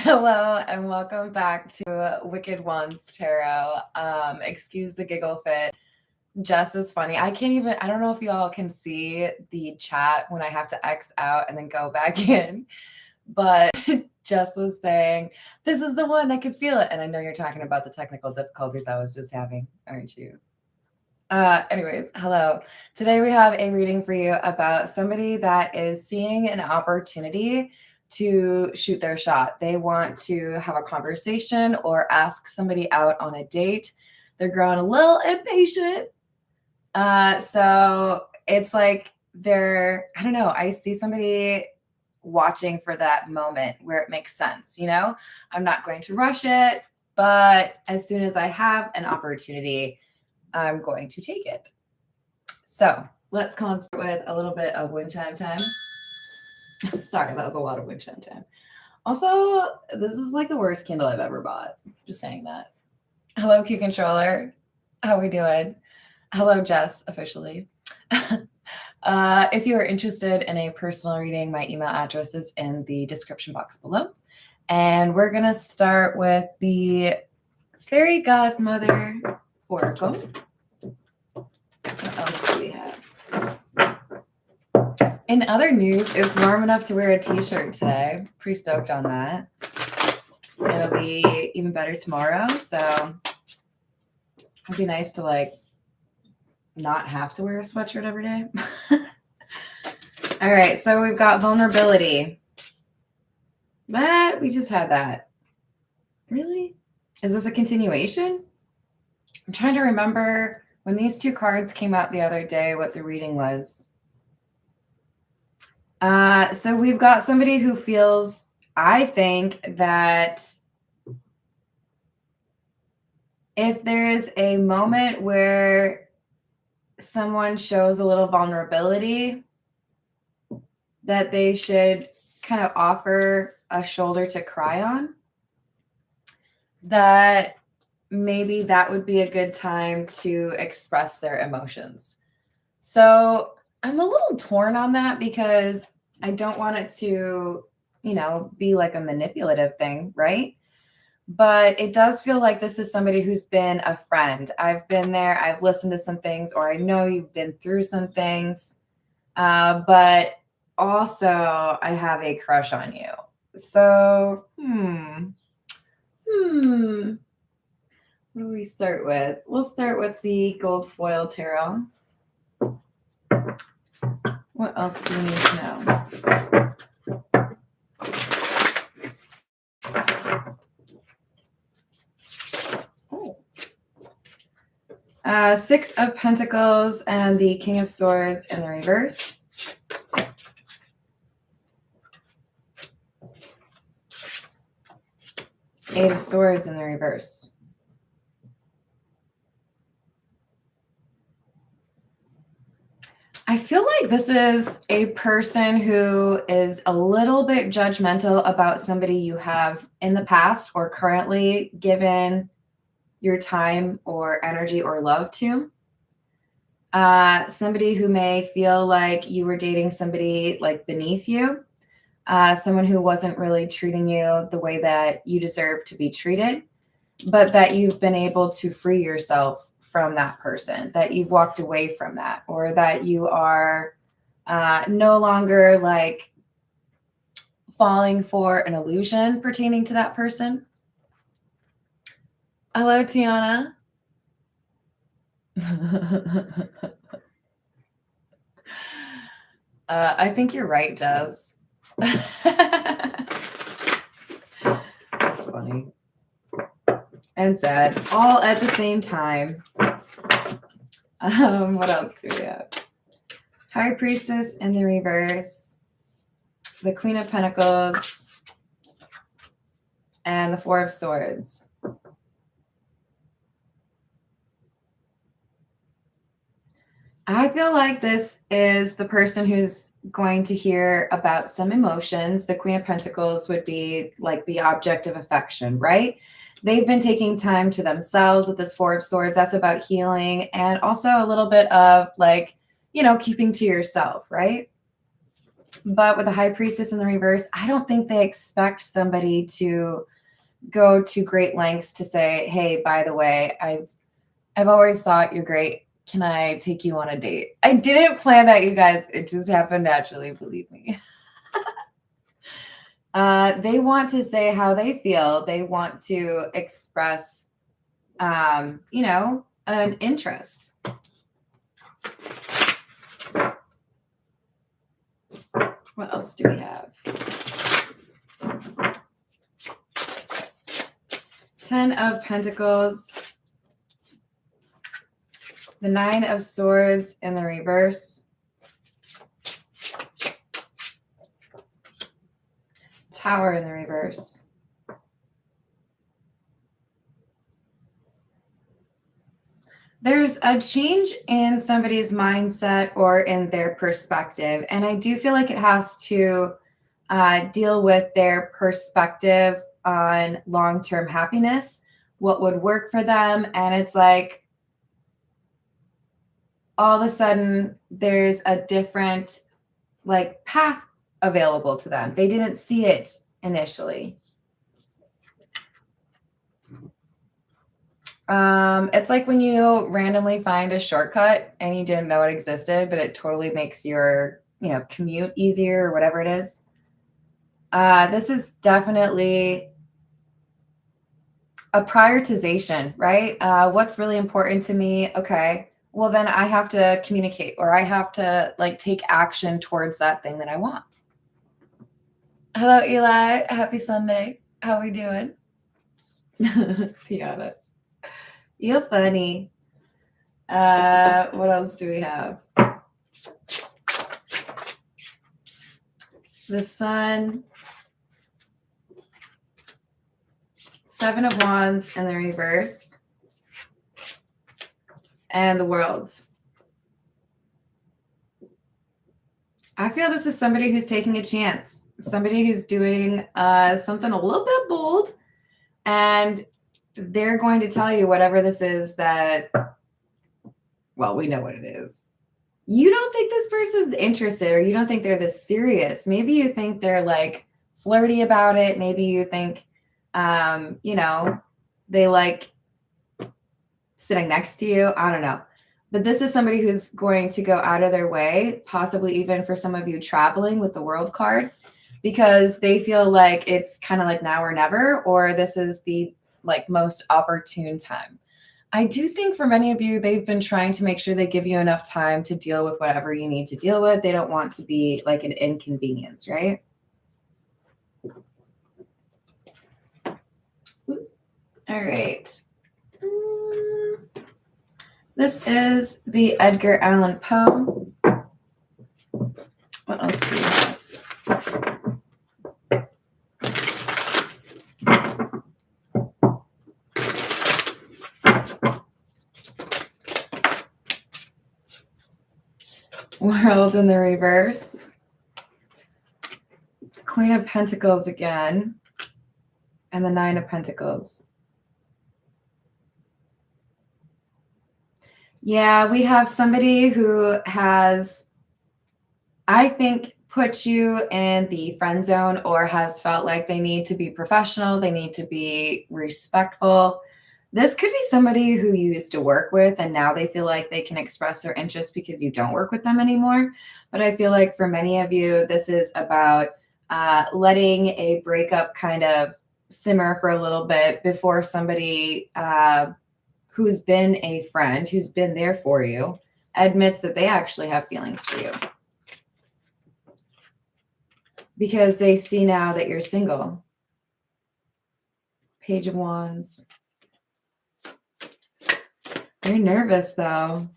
Hello and welcome back to Wicked Ones Tarot. Excuse the giggle fit. Jess is funny. I don't know if you all can see the chat when I have to X out and then go back in, but Jess was saying, this is the one, I could feel it. And I know you're talking about the technical difficulties I was just having, aren't you? Anyways, hello. Today we have a reading for you about somebody that is seeing an opportunity to shoot their shot. They want to have a conversation or ask somebody out on a date. They're growing a little impatient. So it's like I don't know, I see somebody watching for that moment where it makes sense, I'm not going to rush it, but as soon as I have an opportunity, I'm going to take it. So let's start with a little bit of wind chime time. Sorry, that was a lot of wind chime time. Also, this is like the worst Kindle I've ever bought. Just saying that. Hello, Q Controller. How we doing? Hello, Jess, officially. If you are interested in a personal reading, my email address is in the description box below. And we're going to start with the Fairy Godmother Oracle. What else do we have? In other news, it's warm enough to wear a t-shirt today. Pretty stoked on that. It'll be even better tomorrow, so it'd be nice to not have to wear a sweatshirt every day. All right, so we've got vulnerability. But we just had that. Really? Is this a continuation? I'm trying to remember when these two cards came out the other day, what the reading was. So we've got somebody who feels, I think, that if there is a moment where someone shows a little vulnerability, that they should kind of offer a shoulder to cry on, that maybe that would be a good time to express their emotions. So I'm a little torn on that because I don't want it to, be like a manipulative thing, right? But it does feel like this is somebody who's been a friend. I've been there, I've listened to some things, or I know you've been through some things, but also I have a crush on you. So, what do we start with? We'll start with the gold foil tarot. What else do we need to know? Six of Pentacles and the King of Swords in the reverse. Eight of Swords in the reverse. I feel like this is a person who is a little bit judgmental about somebody you have in the past or currently given your time or energy or love to. Somebody who may feel like you were dating somebody like beneath you. Someone who wasn't really treating you the way that you deserve to be treated, but that you've been able to free yourself from that person, that you've walked away from that, or that you are no longer falling for an illusion pertaining to that person. Hello, Tiana. I think you're right, Jez. That's funny. And sad. All at the same time. What else do we have? High Priestess in the reverse. The Queen of Pentacles. And the Four of Swords. I feel like this is the person who's going to hear about some emotions. The Queen of Pentacles would be like the object of affection, right? They've been taking time to themselves with this Four of Swords. That's about healing and also a little bit of keeping to yourself, right? But with the High Priestess in the reverse, I don't think they expect somebody to go to great lengths to say, hey, by the way, I've always thought you're great. Can I take you on a date? I didn't plan that, you guys. It just happened naturally, believe me. They want to say how they feel. They want to express, you know, an interest. What else do we have? 10 of Pentacles. The 9 of Swords in the reverse. Tower in the reverse. There's a change in somebody's mindset or in their perspective. And I do feel like it has to deal with their perspective on long-term happiness, what would work for them. And it's like, all of a sudden there's a different like path available to them. They didn't see it initially. It's like when you randomly find a shortcut and you didn't know it existed, but it totally makes your, you know, commute easier or whatever it is. This is definitely a prioritization, right? What's really important to me? Okay, well then I have to communicate, or I have to like take action towards that thing that I want. Hello, Eli. Happy Sunday. How we doing? Tiana. You're funny. What else do we have? The Sun. 7 of Wands in the reverse. And the World. I feel this is somebody who's taking a chance. Somebody who's doing something a little bit bold. And they're going to tell you whatever this is that, well, we know what it is. You don't think this person's interested, or you don't think they're this serious. Maybe you think they're like flirty about it. Maybe you think, you know, they like sitting next to you. I don't know. But this is somebody who's going to go out of their way, possibly even for some of you traveling with the World card, because they feel like it's kind of like now or never, or this is the like most opportune time. I do think for many of you, they've been trying to make sure they give you enough time to deal with whatever you need to deal with. They don't want to be like an inconvenience, right? All right. This is the Edgar Allan Poe. What else do we have? World in the reverse. Queen of Pentacles again. And the 9 of Pentacles. Yeah, we have somebody who has, I think, put you in the friend zone, or has felt like they need to be professional. They need to be respectful. This could be somebody who you used to work with and now they feel like they can express their interest because you don't work with them anymore. But I feel like for many of you, this is about letting a breakup kind of simmer for a little bit before somebody who's been a friend, who's been there for you, admits that they actually have feelings for you. Because they see now that you're single. Page of Wands. You're nervous, though.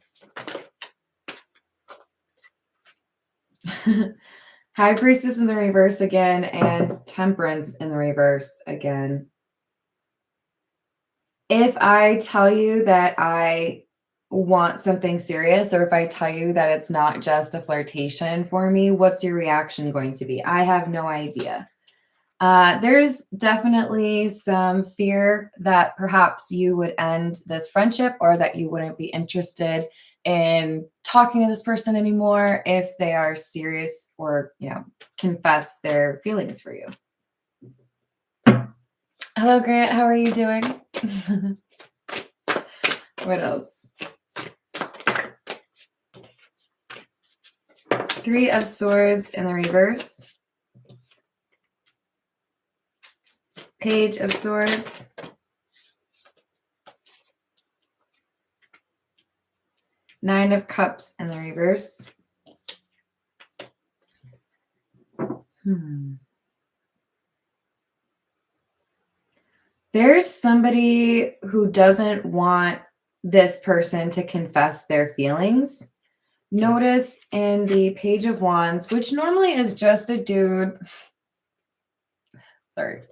High Priestess in the reverse again, and Temperance in the reverse again. If I tell you that I want something serious, or if I tell you that it's not just a flirtation for me, what's your reaction going to be? I have no idea. There's definitely some fear that perhaps you would end this friendship, or that you wouldn't be interested in talking to this person anymore if they are serious or, confess their feelings for you. Hello, Grant. How are you doing? What else? Three of Swords in the reverse. Page of Swords. Nine of Cups in the reverse. There's somebody who doesn't want this person to confess their feelings. Notice in the Page of Wands, which normally is just a dude. Sorry,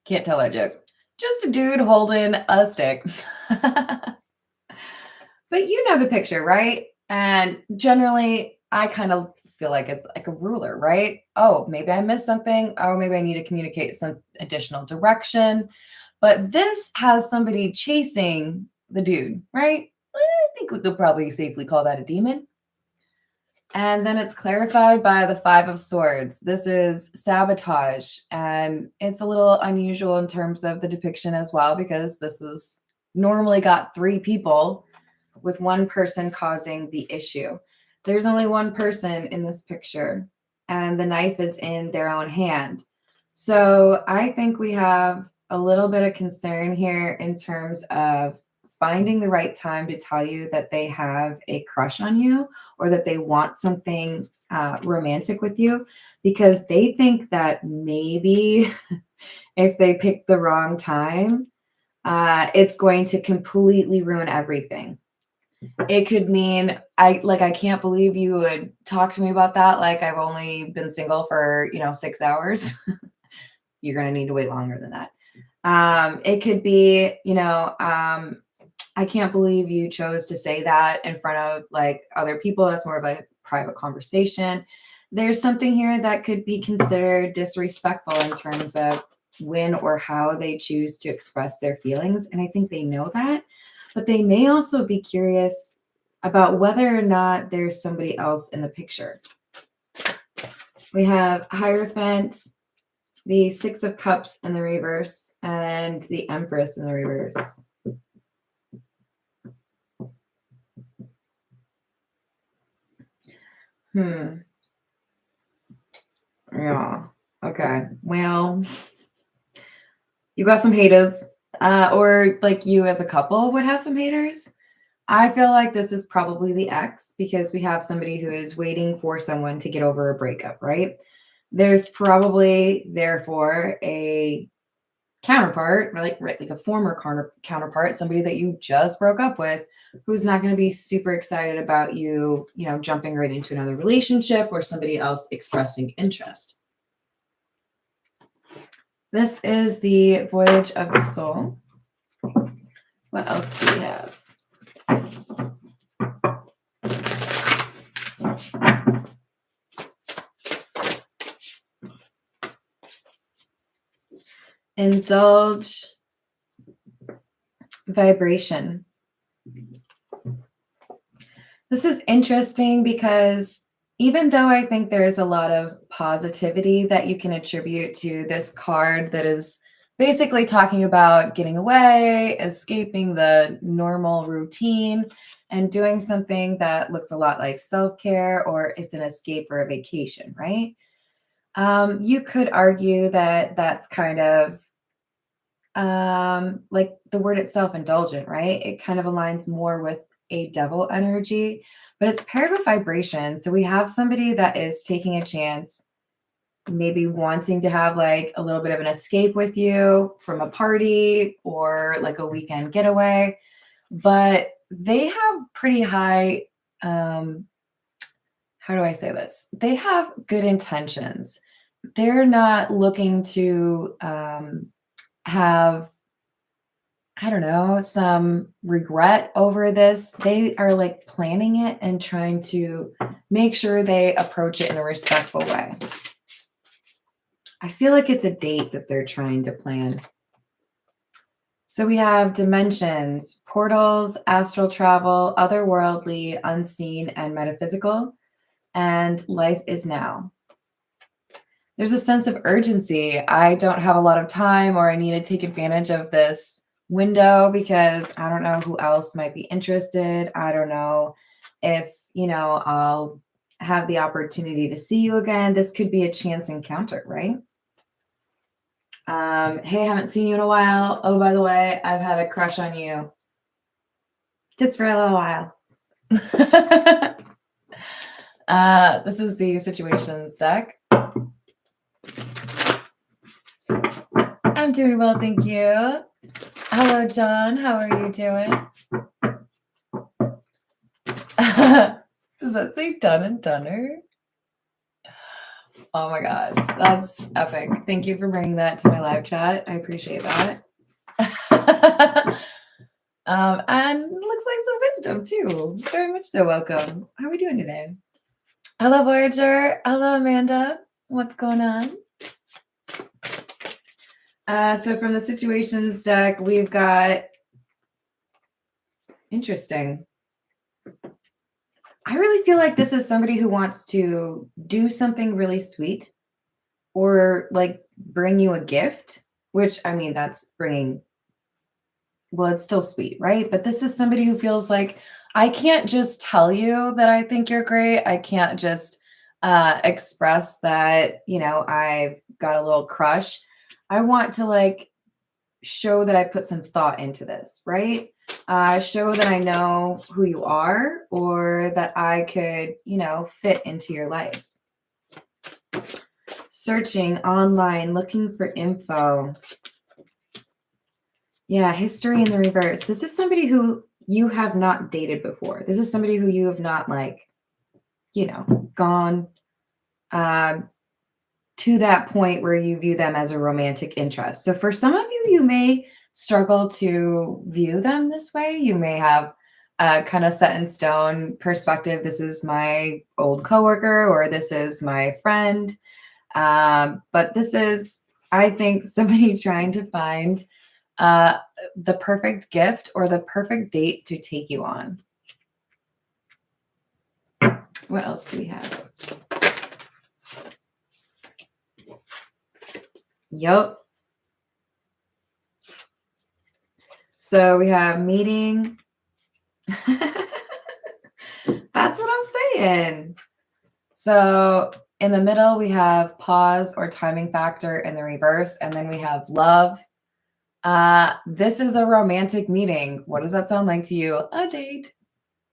can't tell that joke. Just a dude holding a stick. But you know the picture, right? And generally, I kind of feel like it's like a ruler, right? Oh, maybe I missed something. Oh, maybe I need to communicate some additional direction. But this has somebody chasing the dude, right? I think we could probably safely call that a demon. And then it's clarified by the Five of Swords. This is sabotage. And it's a little unusual in terms of the depiction as well, because this is normally got three people with one person causing the issue. There's only one person in this picture, and the knife is in their own hand. So I think we have a little bit of concern here in terms of finding the right time to tell you that they have a crush on you or that they want something romantic with you, because they think that maybe if they pick the wrong time, it's going to completely ruin everything. It could mean I can't believe you would talk to me about that. Like, I've only been single for 6 hours. You're gonna need to wait longer than that. It could be, I can't believe you chose to say that in front of like other people. That's more of a private conversation. There's something here that could be considered disrespectful in terms of when or how they choose to express their feelings. And I think they know that. But they may also be curious about whether or not there's somebody else in the picture. We have Hierophant, the Six of Cups in the reverse, and the Empress in the reverse. Yeah. Okay. Well, you got some haters. Or like you as a couple would have some haters. I feel like this is probably the ex, because we have somebody who is waiting for someone to get over a breakup, right? There's probably, therefore, a counterpart, like a former counterpart, somebody that you just broke up with, who's not going to be super excited about you, jumping right into another relationship or somebody else expressing interest. This is the Voyage of the Soul. What else do we have? Indulge vibration. This is interesting because even though I think there's a lot of positivity that you can attribute to this card that is basically talking about getting away, escaping the normal routine, and doing something that looks a lot like self-care, or it's an escape or a vacation, right? You could argue that that's kind of like the word itself, indulgent, right? It kind of aligns more with a devil energy, but it's paired with vibration. So we have somebody that is taking a chance, maybe wanting to have like a little bit of an escape with you from a party or like a weekend getaway, but they have pretty high, how do I say this? They have good intentions. They're not looking to have, I don't know, some regret over this. They are like planning it and trying to make sure they approach it in a respectful way. I feel like it's a date that they're trying to plan. So we have dimensions, portals, astral travel, otherworldly, unseen, and metaphysical, and life is now. There's a sense of urgency. I don't have a lot of time, or I need to take advantage of this window because I don't know who else might be interested. I don't know if, I'll have the opportunity to see you again. This could be a chance encounter, right? Hey, haven't seen you in a while. Oh, by the way, I've had a crush on you just for a little while. This is the situations deck. I'm doing well, thank you. Hello, John. How are you doing? Does that say done and doneer? Oh my God, that's epic. Thank you for bringing that to my live chat. I appreciate that. And looks like some wisdom too. Very much so. Welcome. How are we doing today? Hello, Voyager. Hello, Amanda. What's going on? So from the situations deck, we've got interesting. I really feel like this is somebody who wants to do something really sweet or like bring you a gift, which I mean, that's bringing, well, it's still sweet, right? But this is somebody who feels like, I can't just tell you that I think you're great. I can't just express that, I've got a little crush. I want to like show that I put some thought into this, right? Show that I know who you are or that I could, fit into your life. Searching online, looking for info. Yeah, history in the reverse. This is somebody who you have not dated before. This is somebody who you have not gone to that point where you view them as a romantic interest. So for some of you, you may struggle to view them this way. You may have a kind of set in stone perspective. This is my old coworker, or this is my friend. But this is, I think, somebody trying to find the perfect gift or the perfect date to take you on. What else do we have? Yep. So we have meeting. That's what I'm saying. So in the middle, we have pause or timing factor in the reverse. And then we have love. This is a romantic meeting. What does that sound like to you? A date.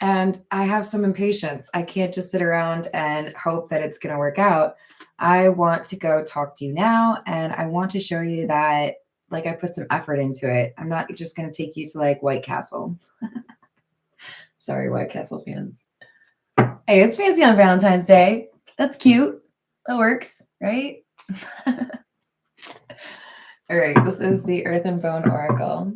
And I have some impatience. I can't just sit around and hope that it's going to work out. I want to go talk to you now. And I want to show you that like I put some effort into it. I'm not just going to take you to like White Castle. Sorry, White Castle fans. Hey, it's fancy on Valentine's Day. That's cute. That works, right? All right, this is the Earth and Bone Oracle.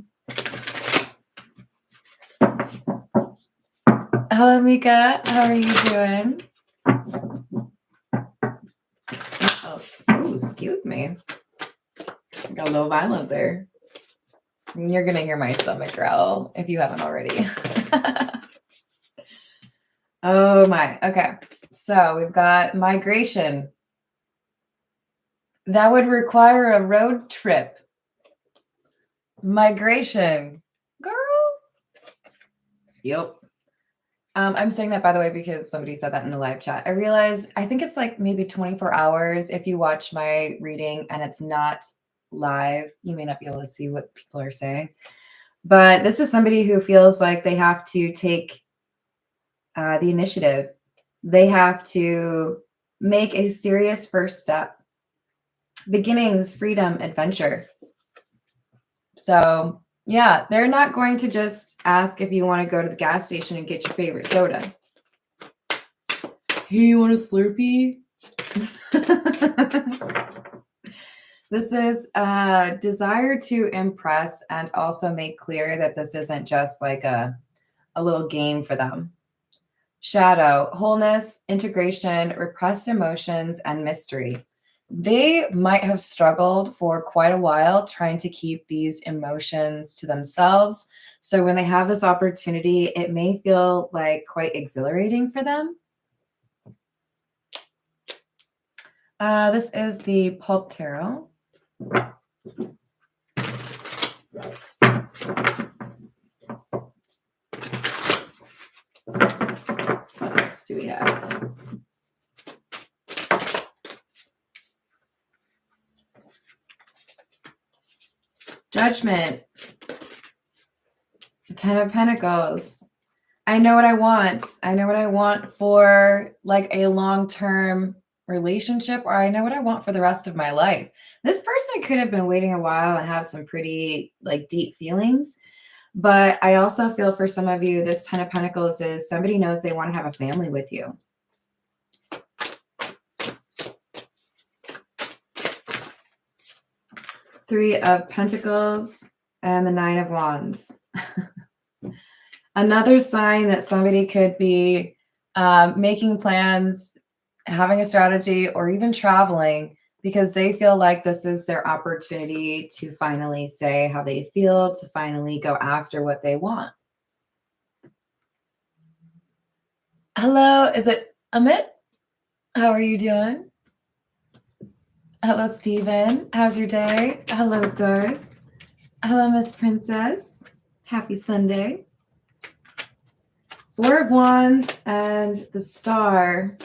Hello, Mika. How are you doing? Oh, excuse me. I got a little violent there. You're going to hear my stomach growl if you haven't already. Oh my. Okay. So we've got migration. That would require a road trip. Migration. Girl. Yep. I'm saying that, by the way, because somebody said that in the live chat. I realized, I think it's like maybe 24 hours. If you watch my reading and it's not live, you may not be able to see what people are saying. But this is somebody who feels like they have to take the initiative. They have to make a serious first step. Beginnings, freedom, adventure. So yeah, they're not going to just ask if you want to go to the gas station and get your favorite soda. Hey, you want a Slurpee? This is a desire to impress and also make clear that this isn't just like a little game for them. Shadow, wholeness, integration, repressed emotions, and mystery. They might have struggled for quite a while trying to keep these emotions to themselves. So when they have this opportunity, it may feel like quite exhilarating for them. This is the Pulp Tarot. What else do we have? Judgment. The Ten of Pentacles. I know what I want. I know what I want for like a long-term relationship, or I know what I want for the rest of my life. This person could have been waiting a while and have some pretty like deep feelings. But I also feel for some of you, this Ten of Pentacles is somebody knows they want to have a family with you. Three of Pentacles and the Nine of Wands. Another sign that somebody could be making plans, having a strategy, or even traveling because they feel like this is their opportunity to finally say how they feel, to finally go after what they want. Hello, is it Amit? How are you doing? Hello, Stephen. How's your day? Hello, Darth. Hello, Miss Princess. Happy Sunday. Four of Wands and the Star.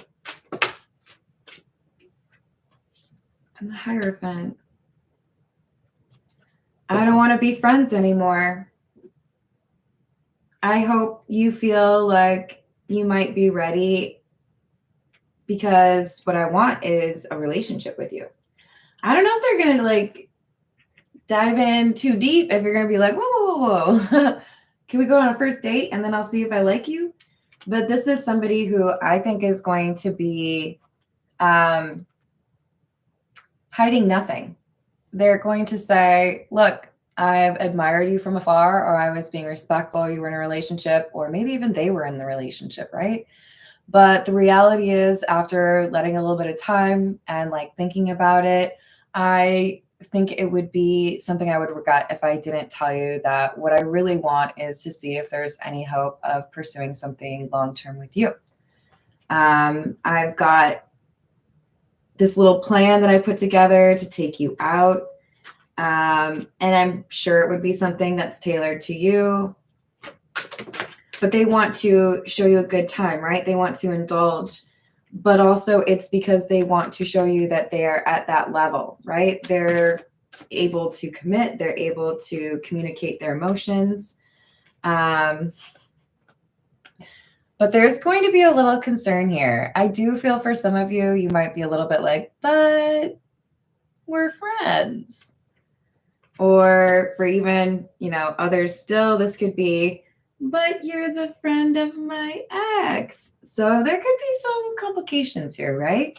And the Hierophant. I don't want to be friends anymore. I hope you feel like you might be ready because what I want is a relationship with you. I don't know if they're going to like dive in too deep, if you're going to be like, whoa, whoa, whoa, whoa. Can we go on a first date and then I'll see if I like you? But this is somebody who I think is going to be hiding nothing. They're going to say, look, I've admired you from afar, or I was being respectful, you were in a relationship, or maybe even they were in the relationship, right? But the reality is, after letting a little bit of time and like thinking about it, I think it would be something I would regret if I didn't tell you that what I really want is to see if there's any hope of pursuing something long-term with you. I've got this little plan that I put together to take you out. And I'm sure it would be something that's tailored to you. But they want to show you a good time, right? They want to indulge. But also it's because they want to show you that they are at that level, right? They're able to commit. They're able to communicate their emotions. But there's going to be a little concern here. I do feel for some of you, you might be a little bit like, but we're friends. Or for even, others still, this could be, but you're the friend of my ex. So there could be some complications here, right?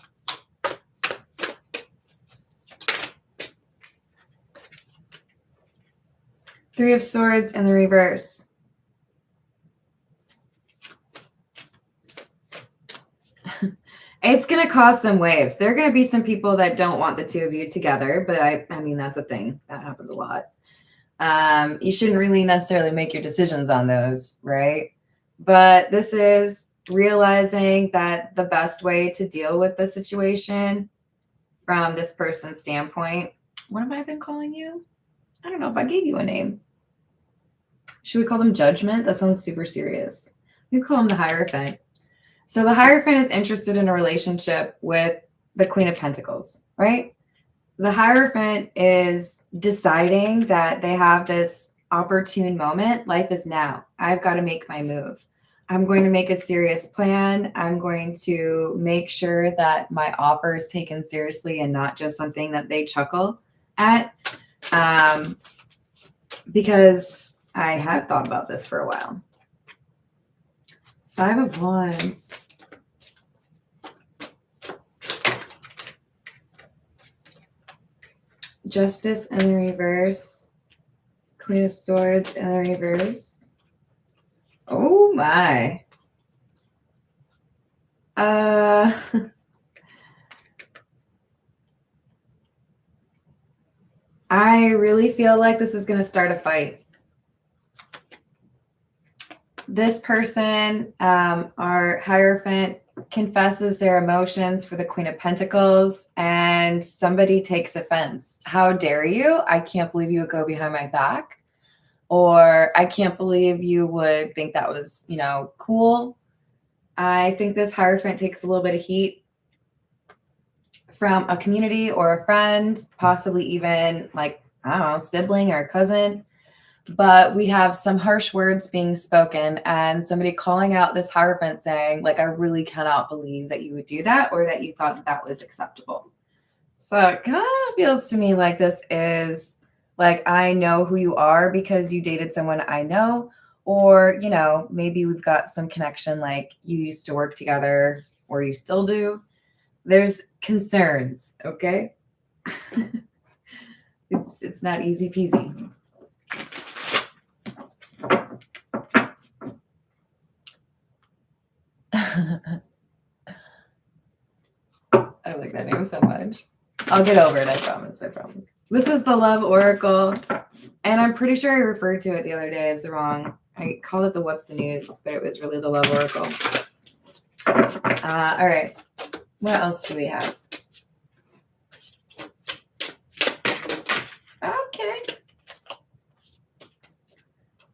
Three of Swords in the reverse. It's going to cause some waves. There are going to be some people that don't want the two of you together, but I mean, that's a thing. That happens a lot. You shouldn't really necessarily make your decisions on those, right? But this is realizing that the best way to deal with the situation from this person's standpoint. What have I been calling you? I don't know if I gave you a name. Should we call them Judgment? That sounds super serious. We call them the Hierophant. So the Hierophant is interested in a relationship with the Queen of Pentacles, right? The Hierophant is deciding that they have this opportune moment. Life is now. I've got to make my move. I'm going to make a serious plan. I'm going to make sure that my offer is taken seriously and not just something that they chuckle at. Because I have thought about this for a while. Five of Wands. Justice in the reverse. Queen of Swords in the reverse. Oh my. I really feel like this is going to start a fight. This person, our Hierophant, confesses their emotions for the Queen of Pentacles, and somebody takes offense. How dare you? I can't believe you would go behind my back. Or I can't believe you would think that was, cool. I think this Hierophant takes a little bit of heat from a community or a friend, possibly even like, I don't know, sibling or cousin. But we have some harsh words being spoken and somebody calling out this Hierophant saying, like, I really cannot believe that you would do that or that you thought that that was acceptable. So it kind of feels to me like this is like, I know who you are because you dated someone I know, or, maybe we've got some connection, like you used to work together or you still do. There's concerns, okay? It's not easy peasy. I like that name so much. I'll get over it, I promise. This is the Love Oracle, and I'm pretty sure I referred to it the other day as the wrong. I called it the What's the News, but it was really the Love Oracle. All right. What else do we have? Okay.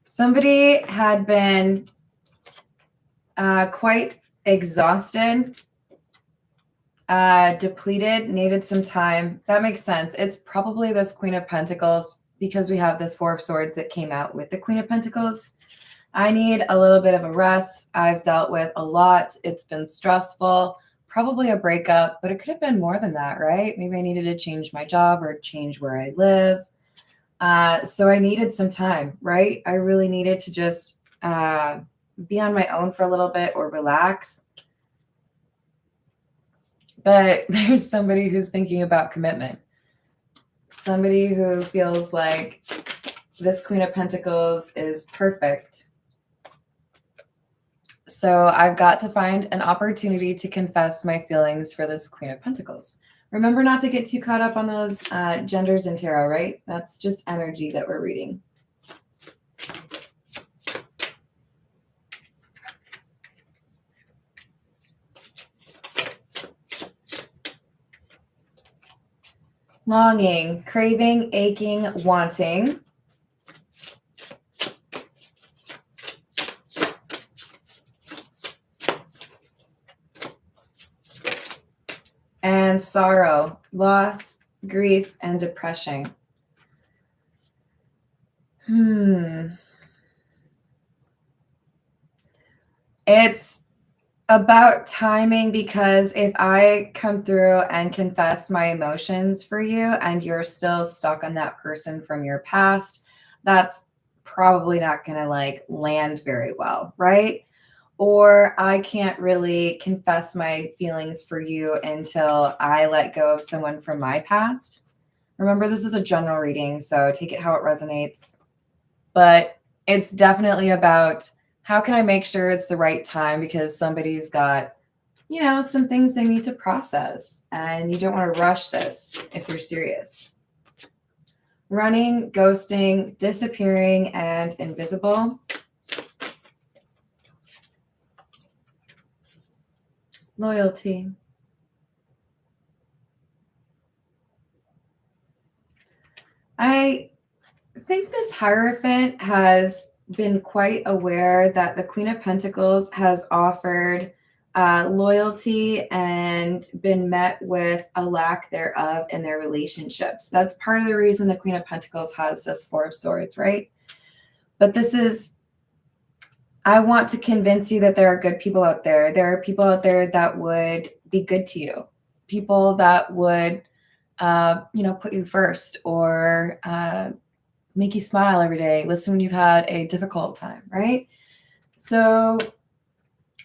Somebody had been quite exhausted, depleted, needed some time. That makes sense. It's probably this Queen of Pentacles because we have this Four of Swords that came out with the Queen of Pentacles. I need a little bit of a rest. I've dealt with a lot. It's been stressful, probably a breakup, but it could have been more than that, right? Maybe I needed to change my job or change where I live. So I needed some time, right? I really needed to just be on my own for a little bit or relax. But there's somebody who's thinking about commitment. Somebody who feels like this Queen of Pentacles is perfect. So I've got to find an opportunity to confess my feelings for this Queen of Pentacles. Remember not to get too caught up on those genders in tarot, right? That's just energy that we're reading. Longing, craving, aching, wanting. And sorrow, loss, grief, and depression. It's about timing, because if I come through and confess my emotions for you and you're still stuck on that person from your past, that's probably not going to like land very well, right? Or I can't really confess my feelings for you until I let go of someone from my past. Remember, this is a general reading, so take it how it resonates. But it's definitely about how can I make sure it's the right time, because somebody's got, some things they need to process, and you don't want to rush this if you're serious. Running, ghosting, disappearing, and invisible. Loyalty. I think this Hierophant has been quite aware that the Queen of Pentacles has offered loyalty and been met with a lack thereof in their relationships. That's part of the reason the Queen of Pentacles has this Four of Swords, right? But this is, I want to convince you that there are good people out there. There are people out there that would be good to you. People that would, put you first, or make you smile every day, listen when you've had a difficult time, right? So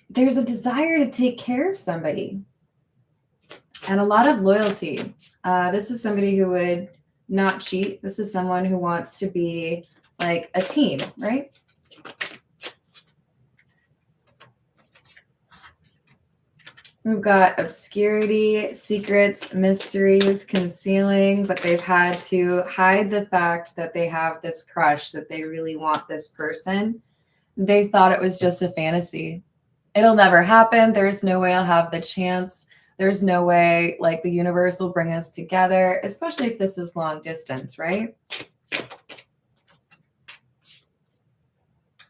there's a desire to take care of somebody and a lot of loyalty. This is somebody who would not cheat. This is someone who wants to be like a team, right? We've got obscurity, secrets, mysteries, concealing, but they've had to hide the fact that they have this crush, that they really want this person. They thought it was just a fantasy. It'll never happen. There's no way I'll have the chance. There's no way like the universe will bring us together, especially if this is long distance, right?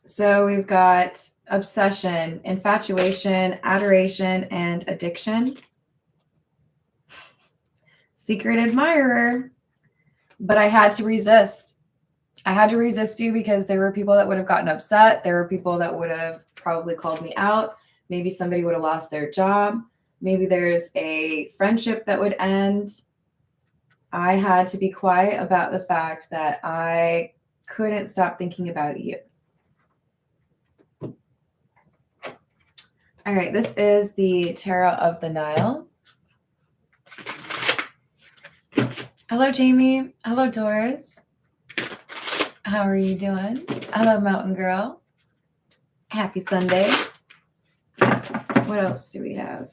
So we've got obsession, infatuation, adoration, and addiction. Secret admirer. But I had to resist. I had to resist you because there were people that would have gotten upset. There were people that would have probably called me out. Maybe somebody would have lost their job. Maybe there's a friendship that would end. I had to be quiet about the fact that I couldn't stop thinking about you. All right, this is the Tarot of the Nile. Hello, Jamie. Hello, Doris. How are you doing? Hello, Mountain Girl. Happy Sunday. What else do we have?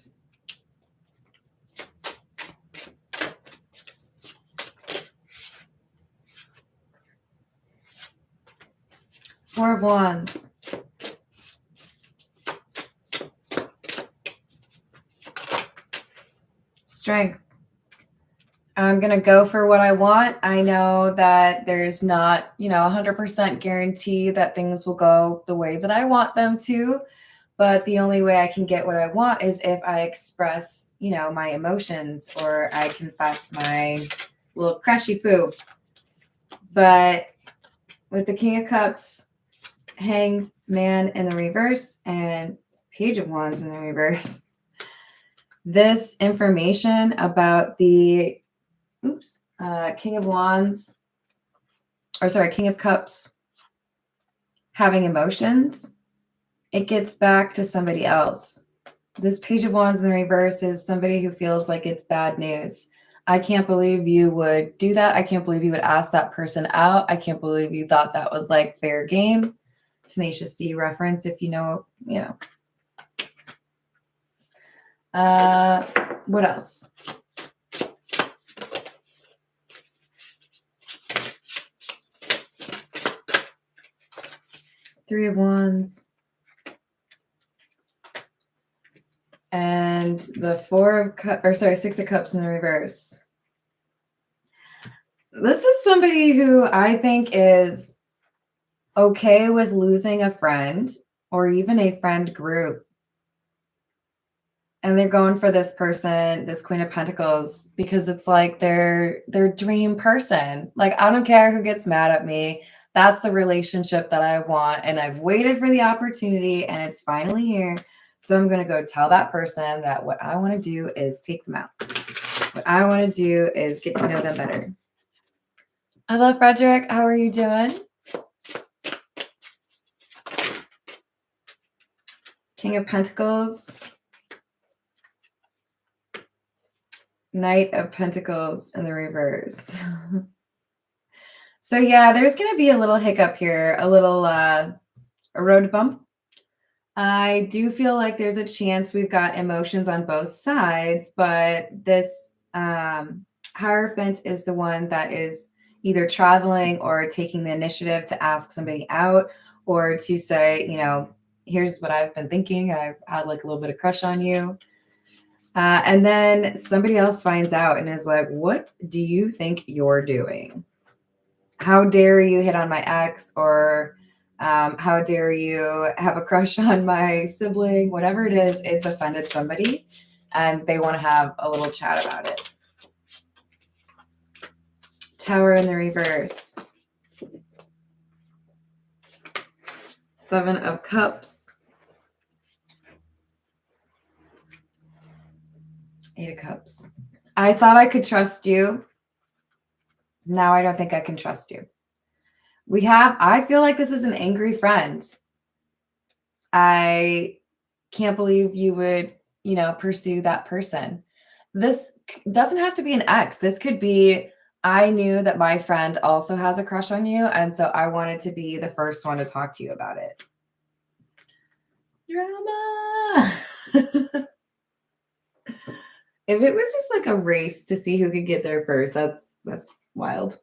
Four of Wands. Strength. I'm going to go for what I want. I know that there's not, 100% guarantee that things will go the way that I want them to. But the only way I can get what I want is if I express, my emotions or I confess my little crushy poo. But with the King of Cups, Hanged Man in the reverse, and Page of Wands in the reverse, this information about the King of Wands, King of Cups having emotions, it gets back to somebody else. This Page of Wands in the reverse is somebody who feels like it's bad news. I can't believe you would do that. I can't believe you would ask that person out. I can't believe you thought that was like fair game. Tenacious D reference, if you know. What else? Three of Wands. And the Six of Cups in the reverse. This is somebody who I think is okay with losing a friend or even a friend group. And they're going for this person, this Queen of Pentacles, because it's like their dream person. Like, I don't care who gets mad at me. That's the relationship that I want. And I've waited for the opportunity and it's finally here. So I'm going to go tell that person that what I want to do is take them out. What I want to do is get to know them better. Hello, Frederick. How are you doing? King of Pentacles. Knight of Pentacles in the reverse. So yeah, there's going to be a little hiccup here, a little a road bump. I do feel like there's a chance we've got emotions on both sides, but this Hierophant is the one that is either traveling or taking the initiative to ask somebody out or to say, here's what I've been thinking. I've had like a little bit of crush on you. And then somebody else finds out and is like, what do you think you're doing? How dare you hit on my ex, or how dare you have a crush on my sibling? Whatever it is, it's offended somebody and they want to have a little chat about it. Tower in the reverse. Seven of Cups. Eight of Cups. I thought I could trust you. Now I don't think I can trust you. I feel like this is an angry friend. I can't believe you would, pursue that person. This doesn't have to be an ex. This could be, I knew that my friend also has a crush on you, and so I wanted to be the first one to talk to you about it. Drama. If it was just like a race to see who could get there first, that's wild.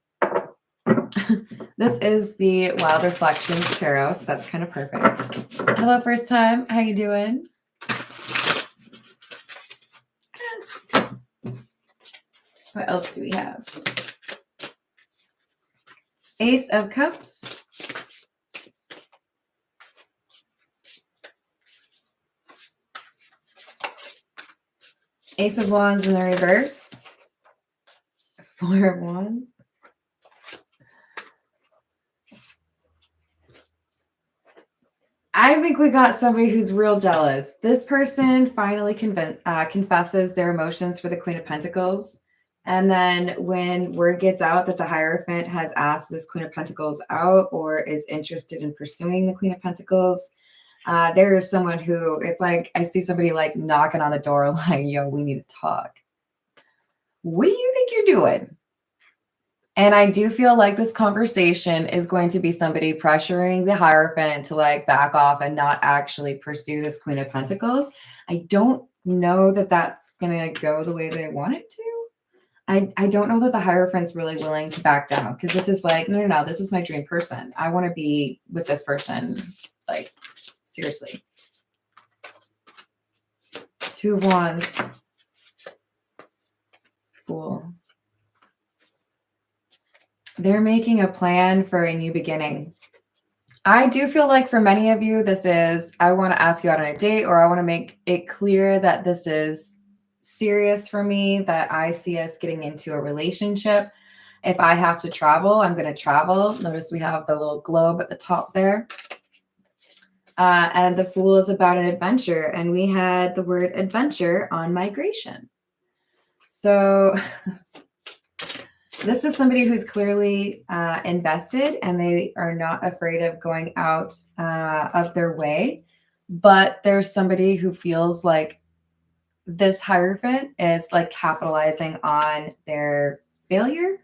This is the Wild Reflections Tarot, so that's kind of perfect. Hello, first time. How you doing? What else do we have? Ace of Cups. Ace of Wands in the reverse. Four of Wands. I think we got somebody who's real jealous. This person finally confesses their emotions for the Queen of Pentacles. And then when word gets out that the Hierophant has asked this Queen of Pentacles out or is interested in pursuing the Queen of Pentacles, there is someone who, it's like, I see somebody like knocking on the door like, yo, we need to talk. What do you think you're doing? And I do feel like this conversation is going to be somebody pressuring the Hierophant to like back off and not actually pursue this Queen of Pentacles. I don't know that that's going to go the way they want it to. I don't know that the Hierophant's really willing to back down because this is like, no, this is my dream person. I want to be with this person. Like, seriously. Two of Wands. Fool. They're making a plan for a new beginning. I do feel like for many of you, this is, I want to ask you out on a date, or I want to make it clear that this is serious for me, that I see us getting into a relationship. If I have to travel, I'm going to travel. Notice we have the little globe at the top there. And the Fool is about an adventure. And we had the word adventure on migration. So this is somebody who's clearly invested and they are not afraid of going out of their way. But there's somebody who feels like this Hierophant is like capitalizing on their failure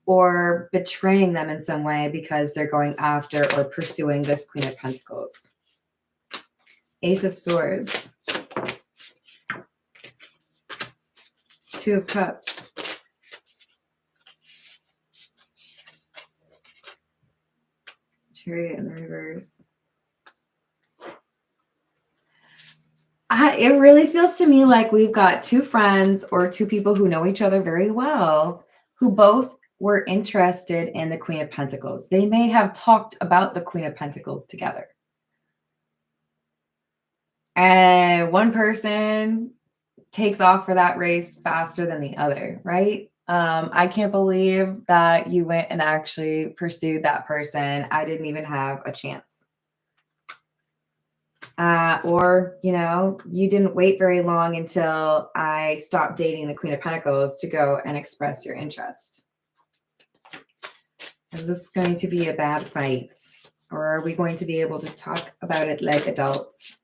or betraying them in some way because they're going after or pursuing this Queen of Pentacles. Ace of Swords. Two of Cups. Chariot in the reverse. It really feels to me like we've got two friends or two people who know each other very well who both were interested in the Queen of Pentacles. They may have talked about the Queen of Pentacles together. And one person takes off for that race faster than the other, right? I can't believe that you went and actually pursued that person. I didn't even have a chance. Or, you know, you didn't wait very long until I stopped dating the Queen of Pentacles to go and express your interest. Is this going to be a bad fight? Or are we going to be able to talk about it like adults?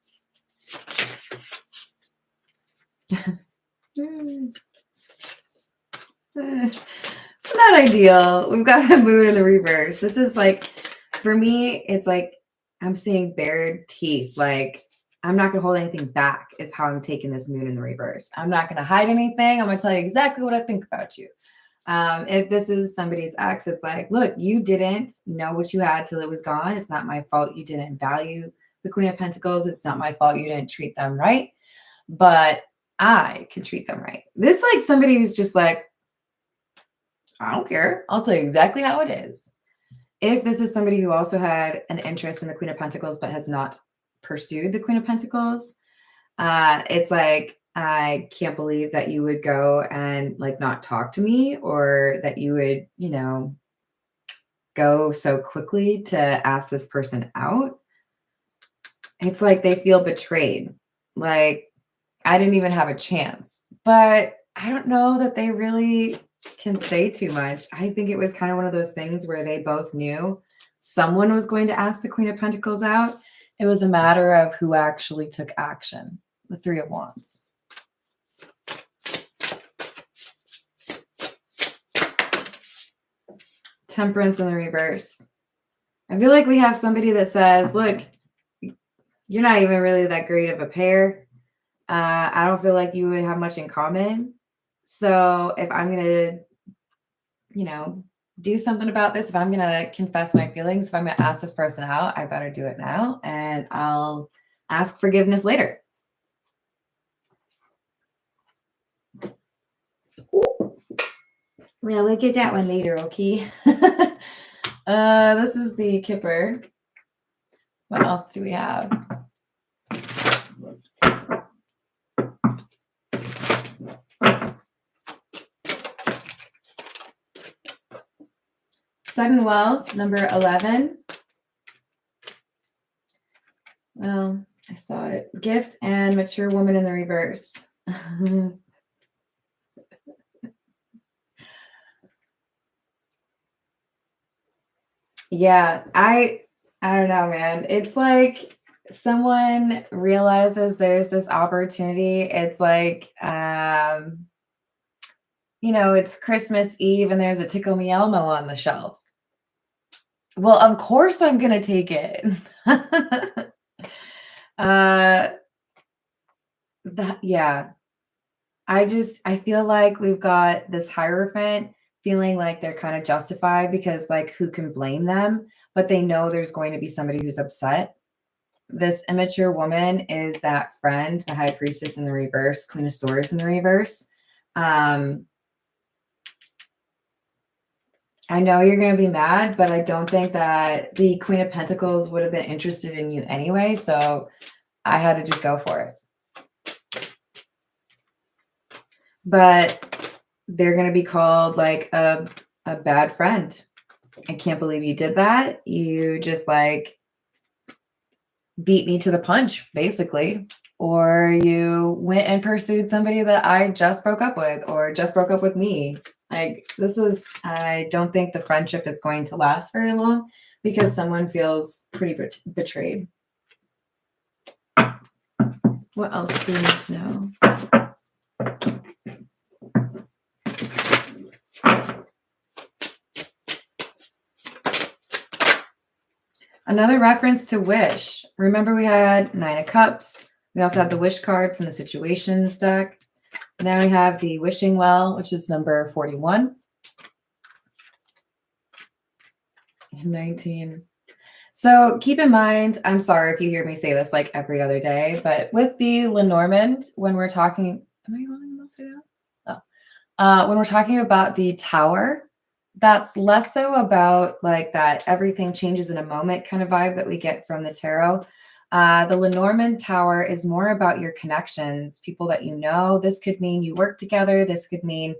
It's not ideal. We've got the Moon in the reverse. This is like, for me, it's like I'm seeing bared teeth. Like, I'm not going to hold anything back is how I'm taking this Moon in the reverse. I'm not going to hide anything. I'm going to tell you exactly what I think about you. If this is somebody's ex, it's like, look, you didn't know what you had till it was gone. It's not my fault you didn't value the Queen of Pentacles. It's not my fault you didn't treat them right. But I can treat them right. This is like somebody who's just like, I don't care. I'll tell you exactly how it is. If this is somebody who also had an interest in the Queen of Pentacles but has not pursued the Queen of Pentacles, it's like, I can't believe that you would go and like not talk to me, or that you would, you know, go so quickly to ask this person out. It's like they feel betrayed. Like, I didn't even have a chance. But I don't know that they really can say too much. I think it was kind of one of those things where they both knew someone was going to ask the Queen of Pentacles out. It was a matter of who actually took action. The Three of Wands. Temperance in the reverse. I feel like we have somebody that says, look, you're not even really that great of a pair. I don't feel like you would have much in common. So if I'm going to, do something about this, if I'm going to confess my feelings, if I'm going to ask this person out, I better do it now, and I'll ask forgiveness later. Well, we'll get that one later, okay? This is the Kipper. What else do we have? Sudden wealth, number 11. Well, I saw it. Gift and mature woman in the reverse. Yeah, I don't know, man. It's like someone realizes there's this opportunity. It's like it's Christmas Eve and there's a Tickle Me Elmo on the shelf. Well, of course I'm gonna take it. Yeah. I feel like we've got this Hierophant feeling like they're kind of justified because, like, who can blame them? But they know there's going to be somebody who's upset. This immature woman is that friend, the High Priestess in the reverse, Queen of Swords in the reverse. I know you're going to be mad, but I don't think that the Queen of Pentacles would have been interested in you anyway. So I had to just go for it. But they're going to be called like a bad friend. I can't believe you did that. You just like beat me to the punch, basically. Or you went and pursued somebody that I just broke up with or just broke up with me. Like, I don't think the friendship is going to last very long because someone feels pretty betrayed. What else do you need to know? Another reference to wish. Remember we had 9 of Cups. We also had the wish card from the Situations deck. Now we have the Wishing Well, which is number 41. And 19. So keep in mind, I'm sorry if you hear me say this like every other day, but with the Lenormand, when we're talking, am I going to say that? Oh. When we're talking about the Tower, that's less so about like that everything changes in a moment kind of vibe that we get from the tarot. The Lenormand Tower is more about your connections, people that you know. This could mean you work together. This could mean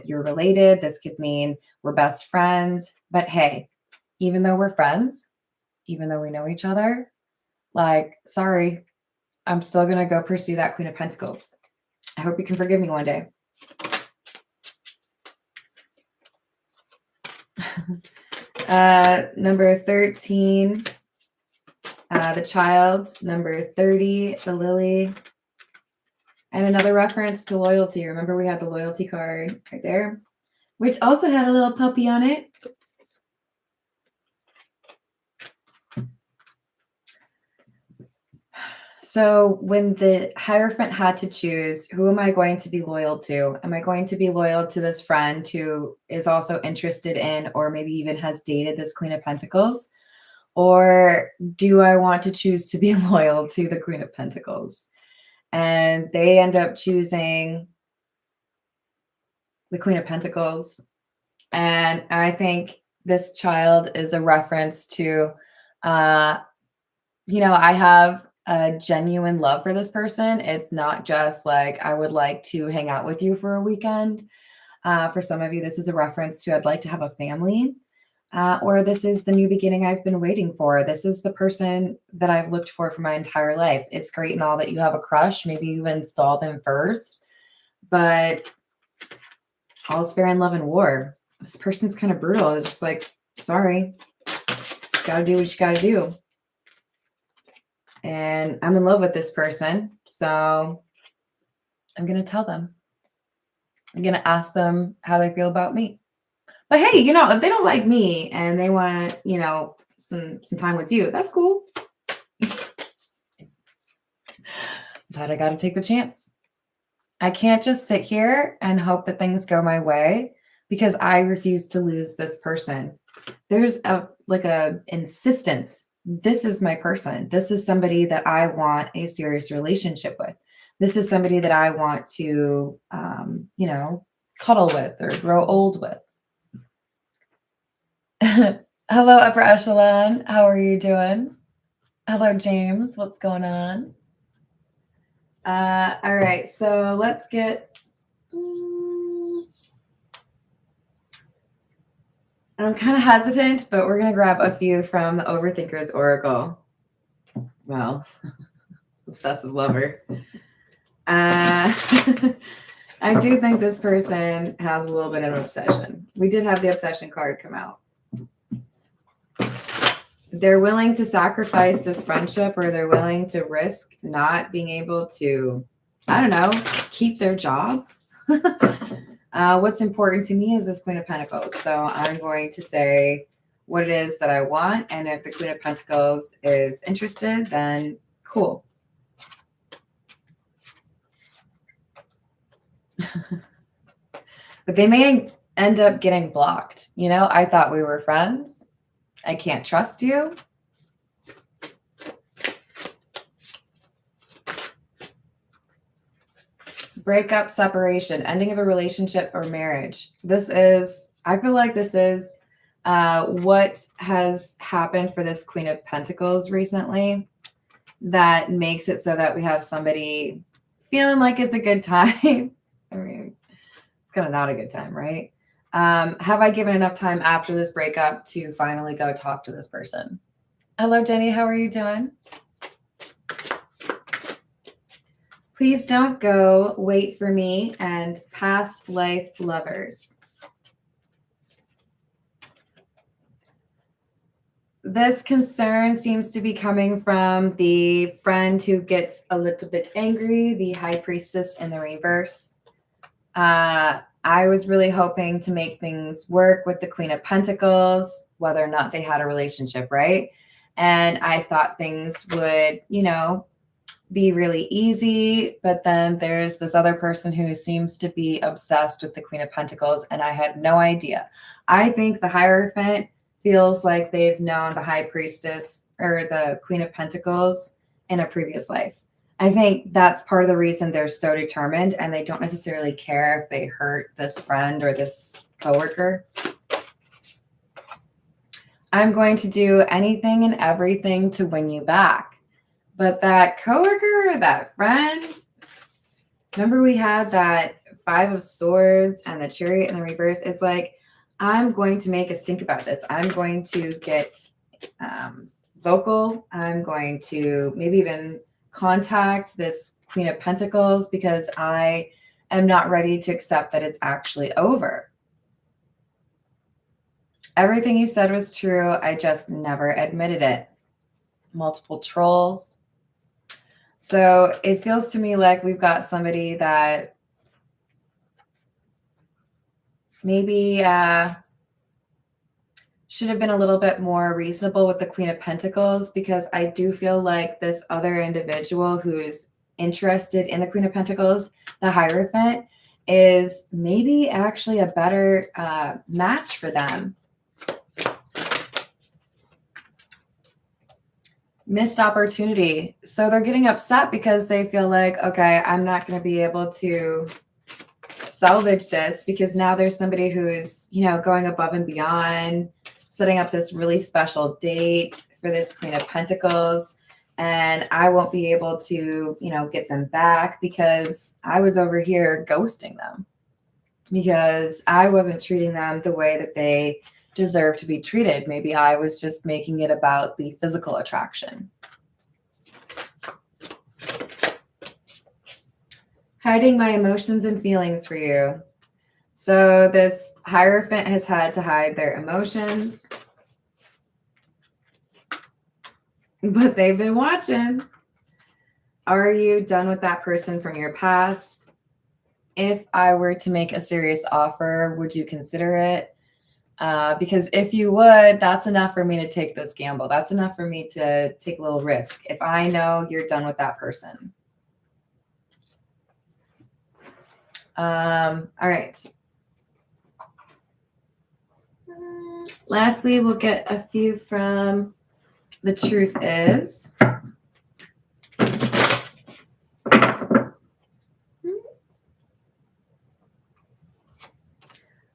you're related. This could mean we're best friends. But hey, even though we're friends, even though we know each other, like, sorry, I'm still going to go pursue that Queen of Pentacles. I hope you can forgive me one day. Number 13, the Child. Number 30, the Lily. And another reference to loyalty. Remember we had the loyalty card right there, which also had a little puppy on it. So when the Hierophant had to choose, who am I going to be loyal to? Am I going to be loyal to this friend who is also interested in, or maybe even has dated this Queen of Pentacles? Or do I want to choose to be loyal to the Queen of Pentacles? And they end up choosing the Queen of Pentacles. And I think this Child is a reference to, I have a genuine love for this person. It's not just like, I would like to hang out with you for a weekend. For some of you, this is a reference to, I'd like to have a family. Or this is the new beginning I've been waiting for. This is the person that I've looked for my entire life. It's great and all that you have a crush. Maybe you install them first. But all's fair in love and war. This person's kind of brutal. It's just like, sorry. Gotta do what you gotta do. And I'm in love with this person. So I'm going to tell them. I'm going to ask them how they feel about me. But hey, if they don't like me and they want, some time with you, that's cool. But I got to take the chance. I can't just sit here and hope that things go my way because I refuse to lose this person. There's a insistence. This is my person. This is somebody that I want a serious relationship with. This is somebody that I want to, cuddle with or grow old with. Hello, upper echelon. How are you doing? Hello, James. What's going on? All right, so let's get. I'm kind of hesitant, but we're going to grab a few from the Overthinker's Oracle. Well, obsessive lover. I do think this person has a little bit of obsession. We did have the obsession card come out. They're willing to sacrifice this friendship, or they're willing to risk not being able to, I don't know, keep their job. What's important to me is this Queen of Pentacles. So I'm going to say what it is that I want. And if the Queen of Pentacles is interested, then cool. But they may end up getting blocked. You know, I thought we were friends. I can't trust you. Breakup, separation, ending of a relationship or marriage. I feel like this is what has happened for this Queen of Pentacles recently that makes it so that we have somebody feeling like it's a good time. I mean, it's kind of not a good time, right? Have I given enough time after this breakup to finally go talk to this person? Hello, Jenny. How are you doing? Please don't go. Wait for me. And past life lovers. This concern seems to be coming from the friend who gets a little bit angry, the High Priestess in the reverse. I was really hoping to make things work with the Queen of Pentacles, whether or not they had a relationship, right? And I thought things would, be really easy. But then there's this other person who seems to be obsessed with the Queen of Pentacles, and I had no idea. I think the Hierophant feels like they've known the High Priestess or the Queen of Pentacles in a previous life. I think that's part of the reason they're so determined, and they don't necessarily care if they hurt this friend or this coworker. I'm going to do anything and everything to win you back. But that coworker or that friend, remember we had that Five of Swords and the Chariot in the reverse? It's like, I'm going to make a stink about this. I'm going to get vocal. I'm going to maybe even contact this Queen of Pentacles because I am not ready to accept that it's actually over. Everything you said was true. I just never admitted it. Multiple trolls. So it feels to me like we've got somebody that maybe should have been a little bit more reasonable with the Queen of Pentacles, because I do feel like this other individual who's interested in the Queen of Pentacles, the Hierophant, is maybe actually a better match for them. Missed opportunity. So they're getting upset because they feel like, okay, I'm not going to be able to salvage this because now there's somebody who's, going above and beyond, setting up this really special date for this Queen of Pentacles. And I won't be able to, get them back because I was over here ghosting them because I wasn't treating them the way that they deserve to be treated. Maybe I was just making it about the physical attraction. Hiding my emotions and feelings for you. So this Hierophant has had to hide their emotions, but they've been watching. Are you done with that person from your past? If I were to make a serious offer, would you consider it? Because if you would, that's enough for me to take this gamble. That's enough for me to take a little risk. If I know you're done with that person. All right. Lastly, we'll get a few from The Truth Is.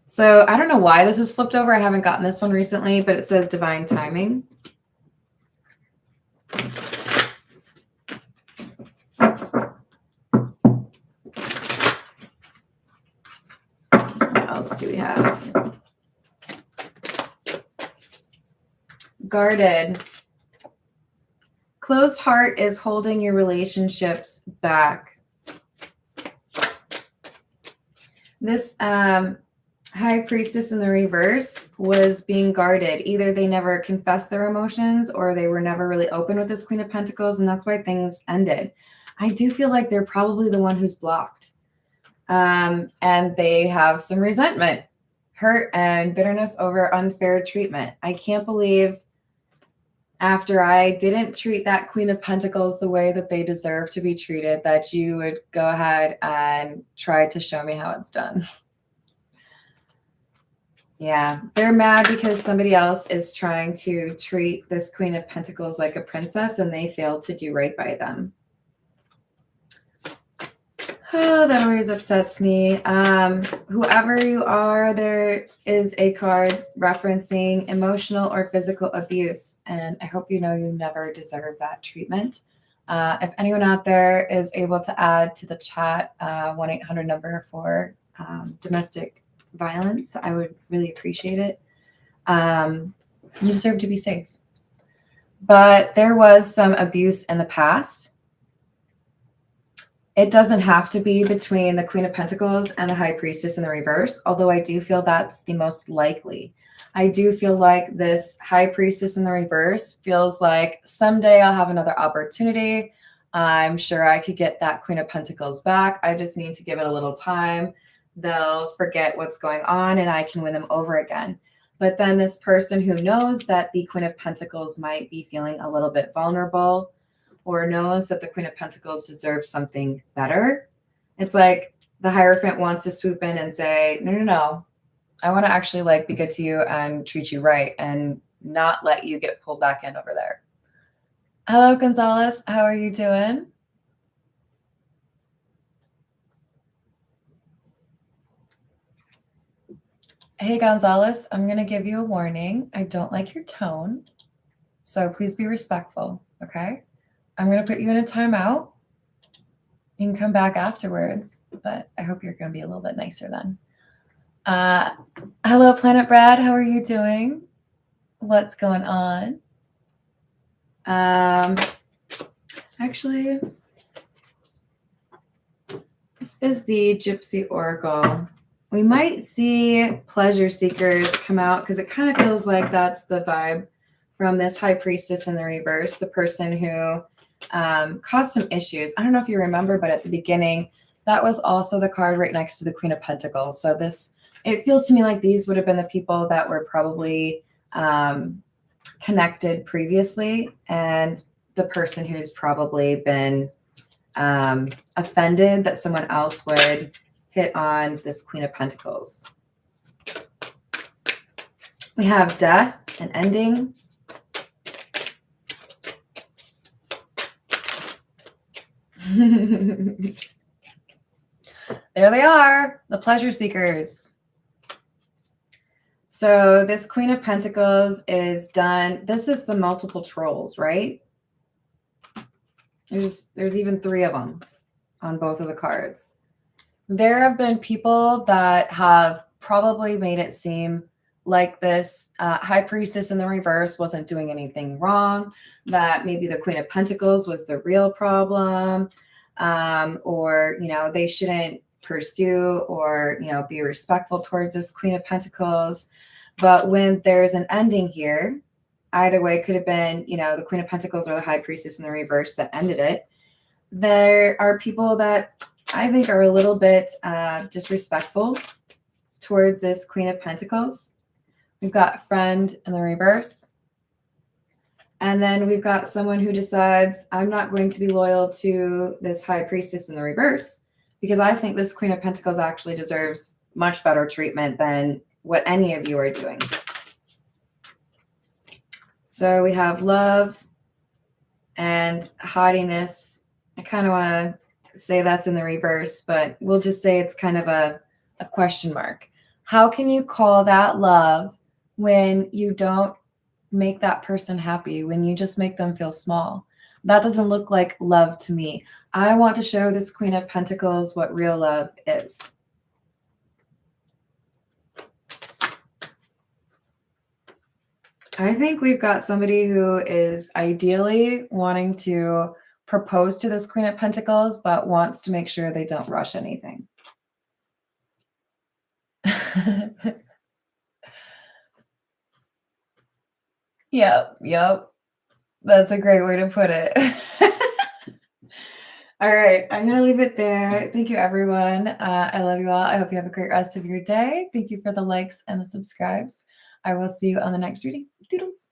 So I don't know why this is flipped over. I haven't gotten this one recently, but it says divine timing. What else do we have? Guarded. Closed heart is holding your relationships back. This High Priestess in the reverse was being guarded. Either they never confessed their emotions or they were never really open with this Queen of Pentacles, and that's why things ended. I do feel like they're probably the one who's blocked. And they have some resentment, hurt, and bitterness over unfair treatment. I can't believe after I didn't treat that Queen of Pentacles the way that they deserve to be treated, that you would go ahead and try to show me how it's done. Yeah, they're mad because somebody else is trying to treat this Queen of Pentacles like a princess and they failed to do right by them. Oh, that always upsets me. Whoever you are, there is a card referencing emotional or physical abuse, and I hope you know you never deserve that treatment. If anyone out there is able to add to the chat 1-800 number for domestic violence, I would really appreciate it. You deserve to be safe. But there was some abuse in the past. It doesn't have to be between the Queen of Pentacles and the High Priestess in the reverse, although I do feel that's the most likely. I do feel like this High Priestess in the reverse feels like someday I'll have another opportunity. I'm sure I could get that Queen of Pentacles back. I just need to give it a little time. They'll forget what's going on and I can win them over again. But then this person who knows that the Queen of Pentacles might be feeling a little bit vulnerable, or knows that the Queen of Pentacles deserves something better. It's like the Hierophant wants to swoop in and say, no, no, no. I want to actually like be good to you and treat you right and not let you get pulled back in over there. Hello, Gonzalez. How are you doing? Hey, Gonzalez, I'm going to give you a warning. I don't like your tone, so please be respectful, okay? I'm going to put you in a timeout. You can come back afterwards, but I hope you're going to be a little bit nicer then. Hello, Planet Brad. How are you doing? What's going on? Actually, this is the Gypsy Oracle. We might see pleasure seekers come out because it kind of feels like that's the vibe from this High Priestess in the reverse, the person who caused some issues. I don't know if you remember, but at the beginning, that was also the card right next to the Queen of Pentacles. So it feels to me like these would have been the people that were probably connected previously, and the person who's probably been offended that someone else would hit on this Queen of Pentacles. We have death and ending. There they are, the pleasure seekers. So this Queen of Pentacles is done. This is the multiple trolls, right? There's even 3 of them on both of the cards. There have been people that have probably made it seem like this High Priestess in the reverse wasn't doing anything wrong, that maybe the Queen of Pentacles was the real problem, or, they shouldn't pursue or, be respectful towards this Queen of Pentacles. But when there's an ending here, either way, it could have been, the Queen of Pentacles or the High Priestess in the reverse that ended it. There are people that I think are a little bit disrespectful towards this Queen of Pentacles. We've got friend in the reverse. And then we've got someone who decides, I'm not going to be loyal to this High Priestess in the reverse because I think this Queen of Pentacles actually deserves much better treatment than what any of you are doing. So we have love and haughtiness. I kind of want to say that's in the reverse, but we'll just say it's kind of a question mark. How can you call that love when you don't make that person happy, when you just make them feel small? That doesn't look like love to me. I want to show this Queen of Pentacles what real love is. I think we've got somebody who is ideally wanting to propose to this Queen of Pentacles, but wants to make sure they don't rush anything. Yep. That's a great way to put it. All right, I'm going to leave it there. Thank you, everyone. I love you all. I hope you have a great rest of your day. Thank you for the likes and the subscribes. I will see you on the next reading. Doodles.